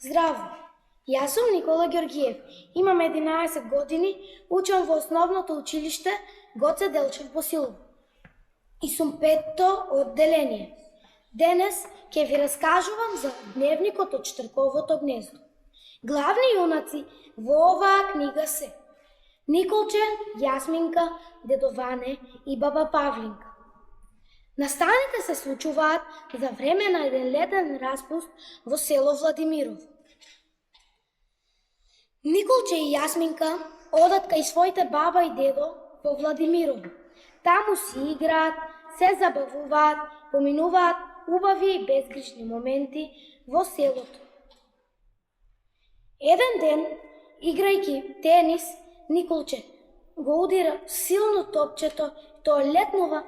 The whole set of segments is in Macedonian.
Здраво! Јас сум Никола Ѓоргиев. Имам 11 години, учам во основното училиште Гоце Делчев Босилово. И сум петто одделение. Денес ќе ви раскажувам за дневникот од Штрковото гнездо. Главни јунаци во оваа книга се Николче, Јасминка, дедо Ване и баба Павлинка. Настаните се случуваат за време на еден летен распуст во село Владимирово. Николче и Јасминка одат кај своите баба и дедо во Владимирово. Таму си играат, се забавуваат, поминуваат убави и безгрижни моменти во селото. Еден ден, играјќи тенис, Николче го удира силно топчето и тоа летнува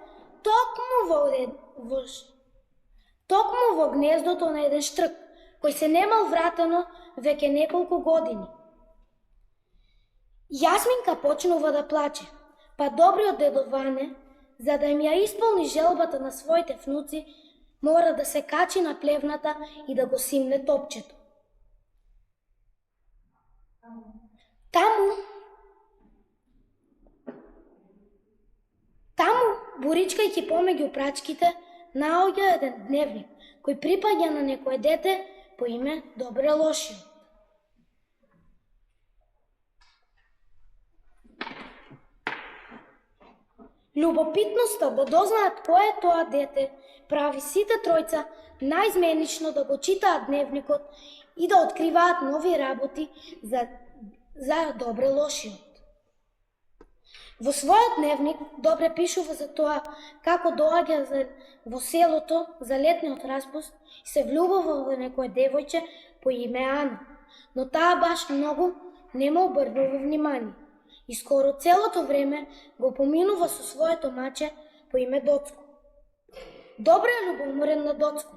токму во гнездото на еден штрк, кој се немал вратено веќе неколку години. Јасминка почнува да плаче, па добриот дедо Ване, за да им ја исполни желбата на своите внуци, мора да се качи на плевната и да го симне топчето. Таму, буричкајќи помеѓу прачките, наоѓа еден дневник, кој припаѓа на некое дете по име Добре Лошиот. Љубопитноста да дознаат кој е тоа дете прави сите тројца наизменично да го читаат дневникот и да откриваат нови работи за Добре Лошиот. Во својот дневник Добре пишува за тоа како доаѓа во селото за летниот распуст и се влюбува во некое девојче по име Ана, но таа баш многу не му обрнува внимание и скоро целото време го поминува со своето маче по име Доцко. Добре е љубоморен на Доцко,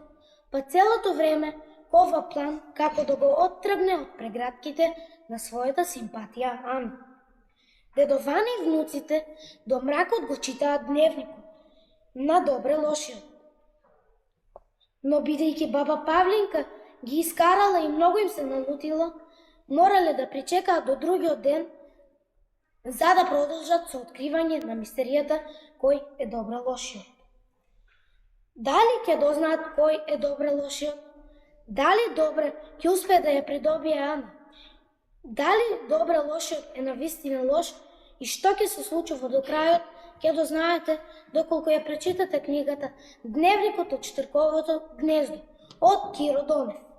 па целото време кова план како да го оттргне од прегратките на својата симпатија Ана. Дедо Ване и внуците до мракот го читаат дневникот на Добре Лошиот. Но бидејќи баба Павлинка ги искарала и многу им се налутила, морале да причекаат до другиот ден за да продолжат со откривање на мистеријата кој е Добре Лошиот. Дали ќе дознаат кој е Добре Лошиот? Дали Добре ќе успее да ја придобие Ана? Дали Добре Лошиот е навистина лош и што ќе се случува до крајот, ќе дознаете доколку ја прочитате книгата Дневникот од Штрковото гнездо од Киро Донев.